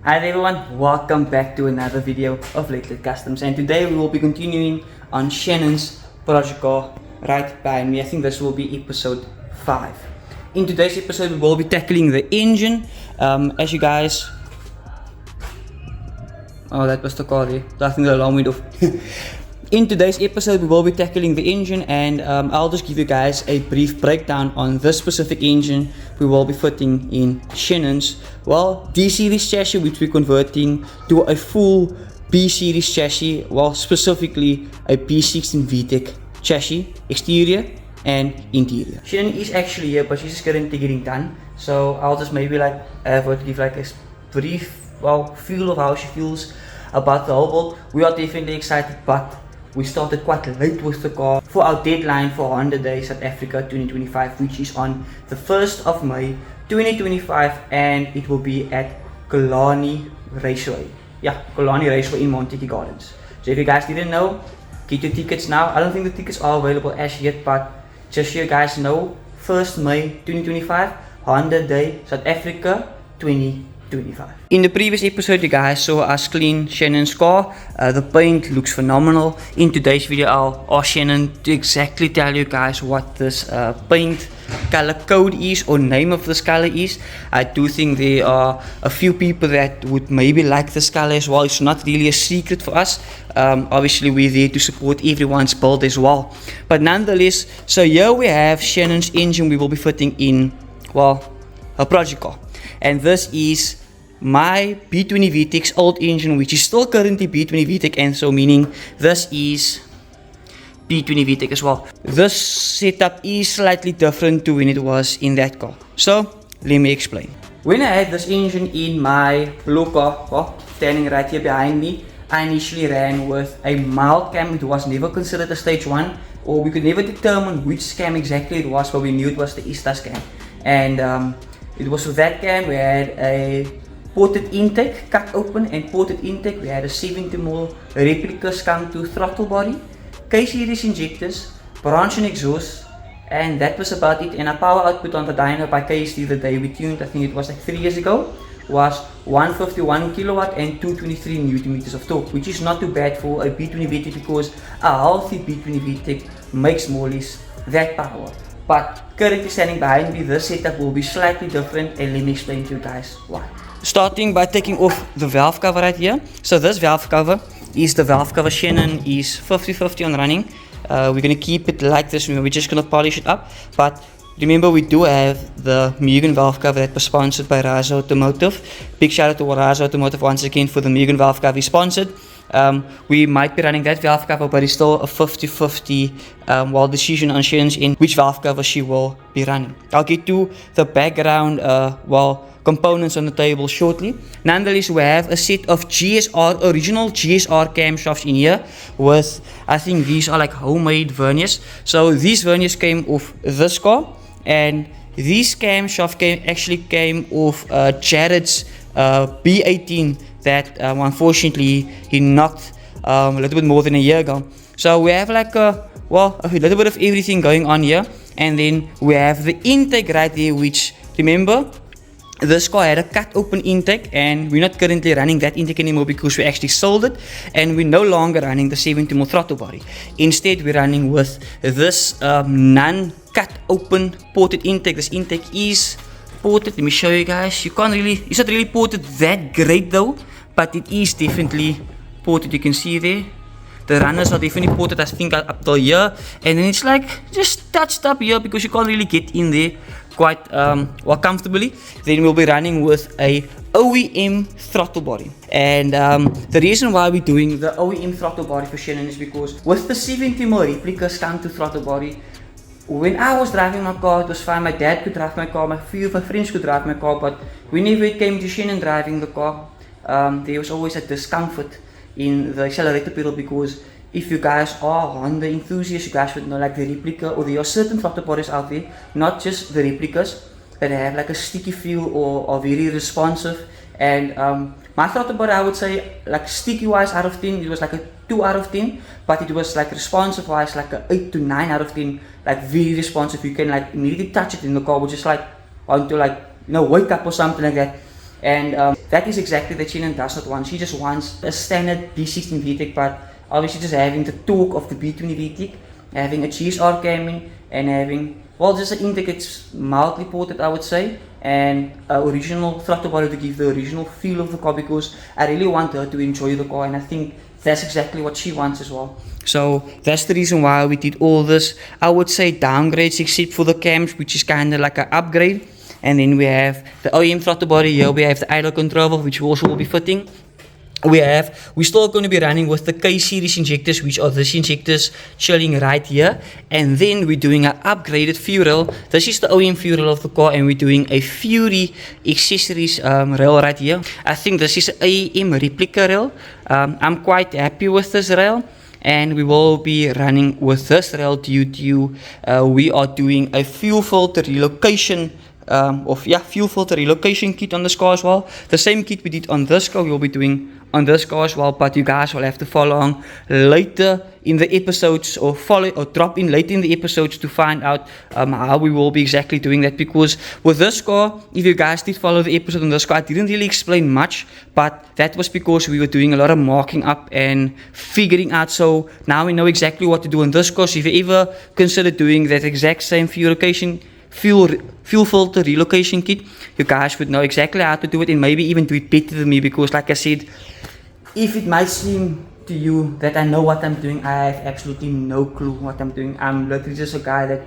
Hi everyone, welcome back to another video of Lately Customs, and today we will be continuing on Shannon's project car right behind me. I think this will be episode 5. In today's episode we will be tackling the engine. As you guys... Oh, that was the car there. I think the alarm went off. In today's episode we will be tackling the engine, and I'll just give you guys a brief breakdown on this specific engine we will be fitting in Shannon's, well, D-series chassis, which we're converting to a full B-series chassis, well, specifically a B16 Vtec chassis, exterior and interior. Shannon is actually here, but she's currently getting done, so I'll just maybe like have her give like a brief, well, feel of how she feels about the whole build. We are definitely excited, but we started quite late with the car for our deadline for 100 Days South Africa 2025, which is on the 1st of May 2025, and it will be at Killarney Raceway. Yeah, Killarney Raceway in Montague Gardens. So if you guys didn't know, get your tickets now. I don't think the tickets are available as yet, but just so you guys know, 1st May 2025, 100 Day South Africa 2025. In the previous episode you guys saw us clean Shannon's car. The paint looks phenomenal. In today's video I'll ask Shannon to exactly tell you guys what this paint color code is, or name of this color is. I do think there are a few people that would maybe like this color as well. It's not really a secret for us. Obviously we're there to support everyone's build as well, but nonetheless, so here we have Shannon's engine we will be fitting in, well, a project car, and this is my B20 Vtec's old engine, which is still currently B20 Vtec, and so meaning this is B20 Vtec as well. This setup is slightly different to when it was in that car, so let me explain. When I had this engine in my blue car, well, standing right here behind me, I initially ran with a mild cam. It was never considered a stage 1, or we could never determine which cam exactly it was, but we knew it was the Estas cam, and it was with that cam we had a ported intake, cut open and ported intake. We had a 70mm replica skunk tooth throttle body, K-series injectors, branch and exhaust, and that was about it. And our power output on the dyno by KST the day we tuned, I think it was like 3 years ago, was 151 kilowatt and 223 Newton meters of torque, which is not too bad for a B20 Vtec, because a healthy B20 Vtec makes more or less that power. But currently standing behind me, this setup will be slightly different, and let me explain to you guys why. Starting by taking off the valve cover right here. So this valve cover is the valve cover Shannon is 50/50 on running. We're going to keep it like this, we're just going to polish it up, but remember we do have the Mugen valve cover that was sponsored by Rise Automotive. Big shout out to Rise Automotive once again for the Mugen valve cover he sponsored. We might be running that valve cover, but it's still a 50/50 well, decision on Shannon's in which valve cover she will be running. I'll get to the background well, components on the table shortly. Nonetheless, we have a set of original GSR camshafts in here with, I think these are like homemade verniers. So these verniers came off this car, and these camshafts actually came off Jared's B18 that unfortunately he knocked a little bit more than a year ago. So we have like a little bit of everything going on here, and then we have the intake right there, which remember this car had a cut open intake, and we're not currently running that intake anymore because we actually sold it, and we're no longer running the 70mm throttle body. Instead we're running with this non-cut open ported intake. This intake is ported. Let me show you guys. It's not really ported that great though, but it is definitely ported. You can see there The runners are definitely ported, I think, up till here, and then it's like just touched up here because you can't really get in there quite well comfortably. Then we'll be running with a OEM throttle body, and the reason why we're doing the OEM throttle body for Shannon is because with the 70mm replica stunt to throttle body, when I was driving my car, it was fine. My dad could drive my car, my few of my friends could drive my car, but whenever it came to Shannon driving the car, there was always a discomfort in the accelerator pedal, because if you guys are Honda enthusiasts, you guys would know like the replica, or there are certain throttle bodies out there, not just the replicas, that have like a sticky feel or are very responsive. And my throttle body, I would say, like sticky wise out of 10, it was like a 2 out of 10, but it was like responsive wise like a 8 to 9 out of 10, like very responsive. You can like immediately touch it in the car, would just like want to like, you know, wake up or something like that. And that is exactly that Shannon does not want. She just wants a standard B16 Vtec, but obviously just having the torque of the B20 Vtec, having a GSR cam and having, well, just an intake it's mildly ported, I would say, and original throttle body to give the original feel of the car, because I really want her to enjoy the car, and I think that's exactly what she wants as well. So that's the reason why we did all this, I would say, downgrades, except for the cams, which is kind of like an upgrade. And then we have the OEM throttle body here, we have the idle control, which we also will be fitting. We're still going to be running with the K series injectors, which are these injectors chilling right here. And then we're doing an upgraded fuel rail. This is the OEM fuel rail of the car, and we're doing a Fury accessories rail right here. I think this is an AM replica rail. I'm quite happy with this rail, and we will be running with this rail due to we are doing a fuel filter relocation fuel filter relocation kit on this car as well. The same kit we did on this car, we will be doing on this car as well, but you guys will have to follow on later in the episodes, or drop in later in the episodes to find out how we will be exactly doing that. Because with this car, if you guys did follow the episode on this car, I didn't really explain much, but that was because we were doing a lot of marking up and figuring out. So now we know exactly what to do on this car. So if you ever consider doing that exact same fuel filter relocation kit, you guys would know exactly how to do it, and maybe even do it better than me, because like I said, if it might seem to you that I know what I'm doing, I have absolutely no clue what I'm doing. I'm literally just a guy that,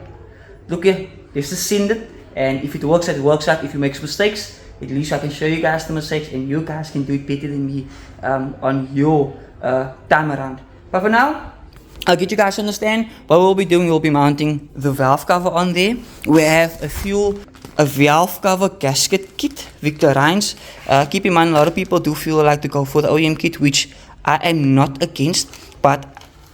look here, let's just send it, and if it works out, it works out. If you make mistakes, at least I can show you guys the mistakes, and you guys can do it better than me on your time around. But for now, I'll get you guys to understand what we'll be doing. We'll be mounting the valve cover on there. We have a valve cover gasket kit, Victorines. Keep in mind, a lot of people do feel like to go for the OEM kit, which I am not against, but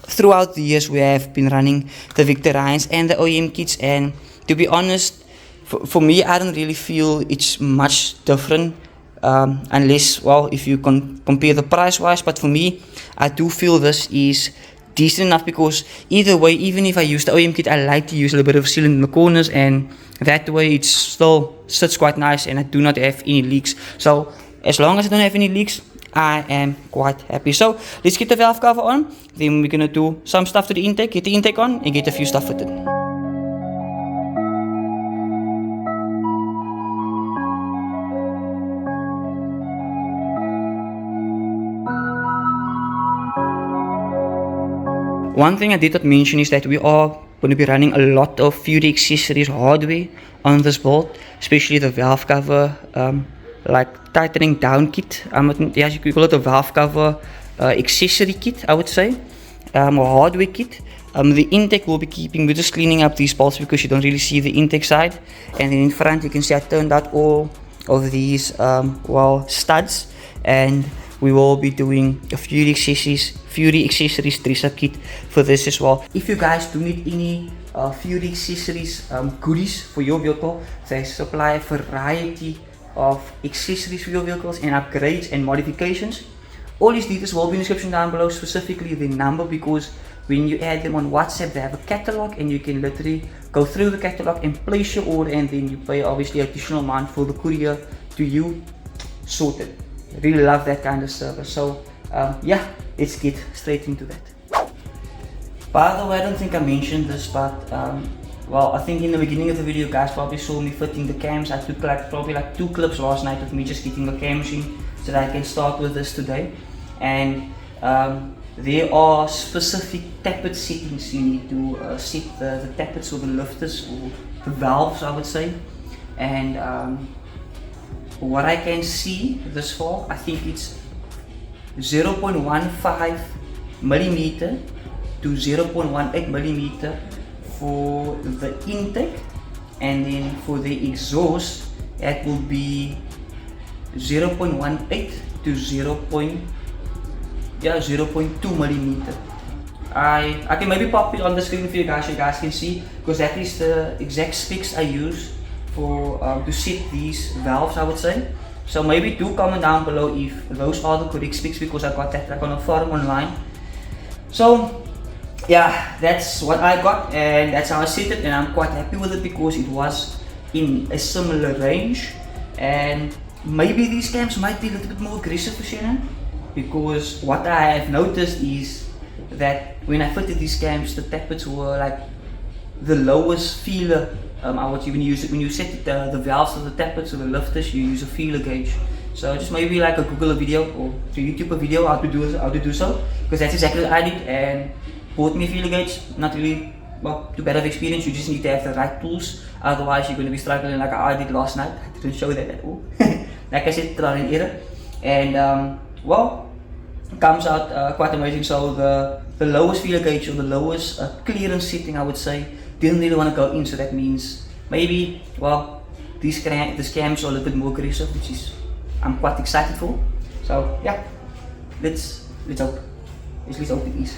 throughout the years we have been running the Victorines and the OEM kits, and to be honest, for me, I don't really feel it's much different, unless, well, if you compare the price wise. But for me, I do feel this is decent enough, because either way, even if I use the OEM kit, I like to use a little bit of sealant in the corners, and that way it still sits quite nice, and I do not have any leaks. So as long as I don't have any leaks, I am quite happy. So let's get the valve cover on, then we're gonna do some stuff to the intake, get the intake on, and get a few stuff fitted. One thing I did not mention is that we are going to be running a lot of Fury accessories hardware on this build, especially the valve cover, like tightening down kit. Yes, you could call it a valve cover accessory kit, I would say, or hardware kit. The intake will be keeping, we're just cleaning up these bolts because you don't really see the intake side. And then in front you can see I turned out all of these studs, and we will be doing a Fury accessories dress-up kit for this as well. If you guys do need any Fury accessories goodies for your vehicle, they supply a variety of accessories for your vehicles and upgrades and modifications. All these details will be in the description down below, specifically the number, because when you add them on WhatsApp, they have a catalog, and you can literally go through the catalog and place your order, and then you pay obviously additional amount for the courier to you. Sorted. I really love that kind of service. So yeah, let's get straight into that. By the way, I don't think I mentioned this, but well, I think in the beginning of the video, you guys probably saw me fitting the cams. I took probably 2 clips last night of me just getting the cams in, so that I can start with this today. And there are specific tappet settings you need to set the tappets or the lifters or the valves, I would say. And what I can see this far, I think it's 0.15 millimeter to 0.18 millimeter for the intake, and then for the exhaust it will be 0.18 to 0.2 millimeter. I can maybe pop it on the screen for you guys so you guys can see, because that is the exact specs I use for to set these valves, I would say. So maybe do comment down below if those are the correct specs, because I got that like on a forum online. So yeah, that's what I got and that's how I set it, and I'm quite happy with it because it was in a similar range. And maybe these cams might be a little bit more aggressive for Shannon, because what I have noticed is that when I fitted these cams, the tappets were like the lowest feeler. I would even use it when you set the valves of the tappets or the lifters, you use a feeler gauge. So just maybe like a Google a video or to YouTube a video how to do so, because that's exactly what I did and bought me a feeler gauge. Not really too bad of experience, you just need to have the right tools, otherwise you're going to be struggling like I did last night. I didn't show that at all. Like I said, trial and error. And well, it comes out quite amazing. So the lowest feeler gauge or the lowest clearance setting, I would say, didn't really want to go in, so that means maybe, well, these cams are a little bit more aggressive, which is I'm quite excited for. So yeah, let's hope. Let's hope it is.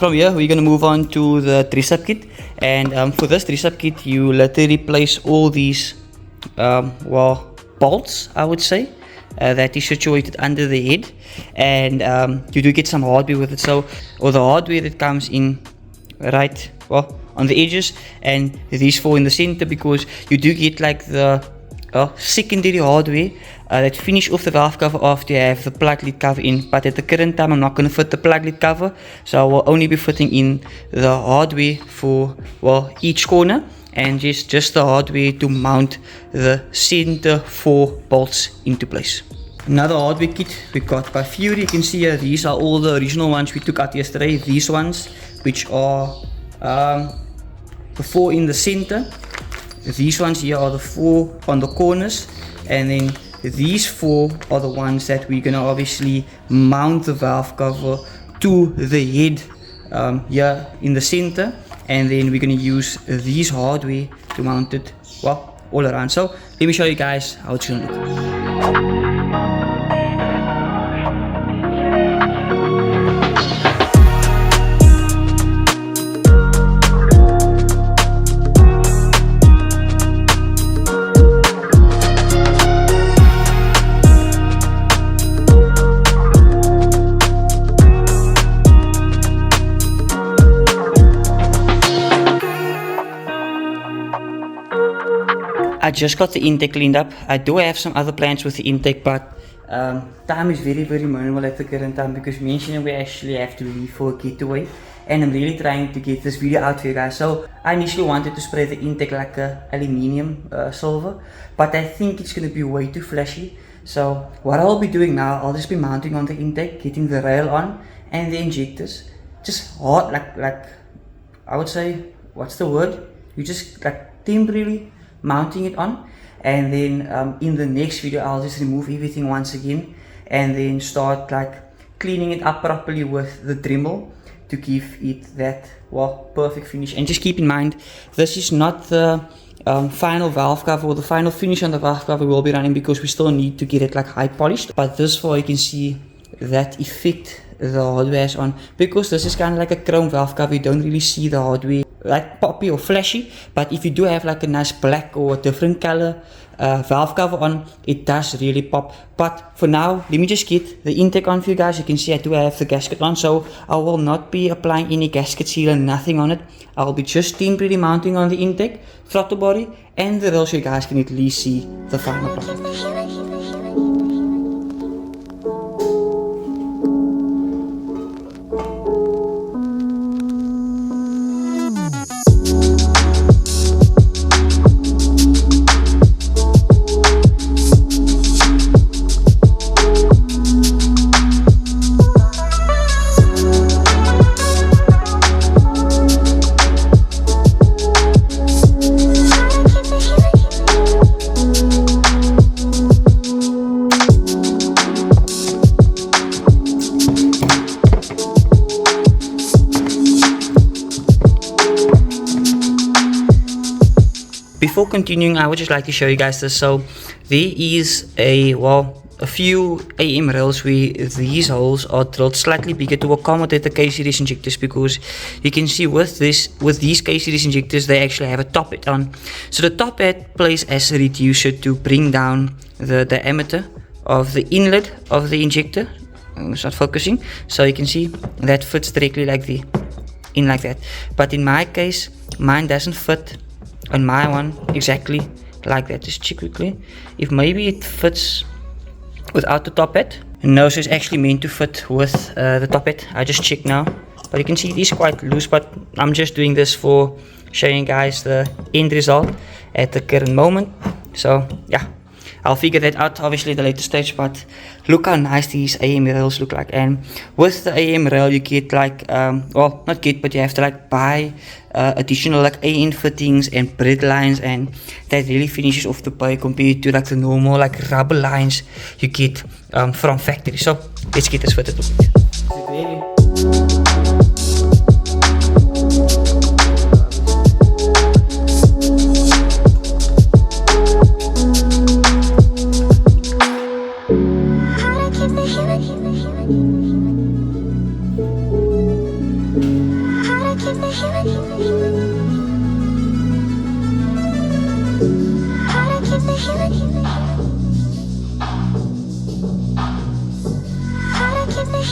From here we're going to move on to the dress-up kit, and for this dress-up kit you literally place all these well, bolts, I would say, that is situated under the head, and you do get some hardware with it, so, or the hardware that comes in right, well, on the edges, and these four in the center, because you do get like the secondary hardware that finish off the valve cover after you have the plug lid cover in, but at the current time I'm not going to fit the plug lid cover, so I will only be fitting in the hardware for, well, each corner, and just the hardware to mount the center 4 bolts into place. Another hardware kit we got by Fury. You can see here, these are all the original ones we took out yesterday. These ones, which are the 4 in the center. These ones here are the 4 on the corners, and then these 4 are the ones that we're gonna obviously mount the valve cover to the head here in the center, and then we're gonna use these hardware to mount it, well, all around. So let me show you guys how it's gonna look. I just got the intake cleaned up. I do have some other plans with the intake, but time is very minimal at the current time, because me and Shannon, we actually have to leave for a getaway, and I'm really trying to get this video out for you guys. So I initially wanted to spray the intake like a aluminium silver, but I think it's going to be way too flashy. So what I'll be doing now, I'll just be mounting on the intake, getting the rail on and the injectors just hard, like I would say, what's the word, you just like temporarily mounting it on, and then in the next video I'll just remove everything once again, and then start like cleaning it up properly with the Dremel to give it that, well, perfect finish. And just keep in mind, this is not the final valve cover or the final finish on the valve cover we'll be running, because we still need to get it like high polished. But this far you can see that effect the hardware has on, because this is kind of like a chrome valve cover. You don't really see the hardware like poppy or flashy, but if you do have like a nice black or a different color valve cover on, it does really pop. But for now, let me just get the intake on for you guys. You can see I do have the gasket on, so I will not be applying any gasket sealer, nothing on it. I'll be just temporarily mounting on the intake, throttle body and the rail, so you guys can at least see the final product. Before continuing, I would just like to show you guys this. So there is a few AM rails where these holes are drilled slightly bigger to accommodate the K series injectors, because you can see with these K series injectors, they actually have a top head on. So the top head plays as a reducer to bring down the diameter of the inlet of the injector. It's not focusing, so you can see that fits directly like that. But in my case, mine doesn't fit on my one exactly like that. Just check quickly if maybe it fits without the top head. No, so it's actually meant to fit with the top head. I just checked now, but you can see it is quite loose, but I'm just doing this for showing you guys the end result at the current moment. So yeah, I'll figure that out obviously at a later stage, but look how nice these AM rails look like. And with the AM rail you get like, well, not get, but you have to like buy additional like AN fittings and bread lines, and that really finishes off the pie compared to like the normal like rubber lines you get from factory. So let's get this fitted. How to keep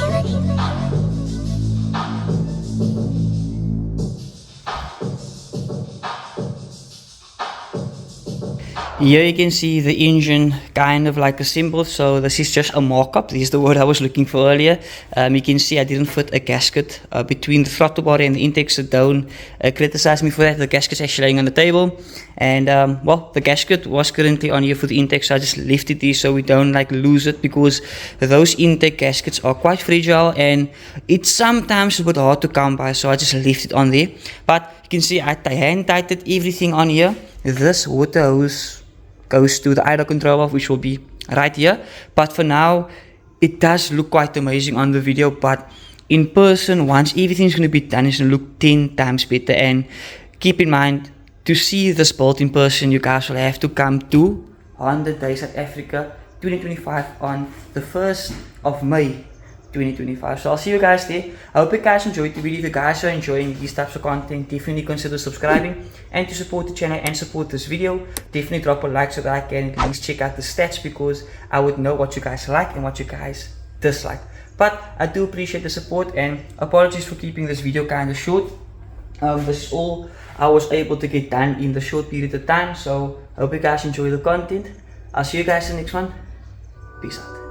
the Here you can see the engine kind of like assembled, so this is just a mock-up. This is the word I was looking for earlier. You can see I didn't fit a gasket between the throttle body and the intake, so don't criticize me for that. The gasket's actually laying on the table, and well, the gasket was currently on here for the intake, so I just left it there so we don't like lose it, because those intake gaskets are quite fragile and it's sometimes a bit hard to come by, so I just left it on there. But you can see I hand tightened everything on here. This water hose goes to the idle control valve, which will be right here. But for now, it does look quite amazing on the video, but in person, once everything's going to be done, it's going to look 10 times better. And keep in mind, to see this built in person, you guys will have to come to 100 Days South Africa 2025 on the 1st of May 2025. So I'll see you guys there. I hope you guys enjoyed the video. If you guys are enjoying these types of content, definitely consider subscribing, and to support the channel and support this video, definitely drop a like so that I can at least check out the stats, because I would know what you guys like and what you guys dislike. But I do appreciate the support, and apologies for keeping this video kind of short. This is all I was able to get done in the short period of time, so I hope you guys enjoy the content. I'll see you guys in the next one. Peace out.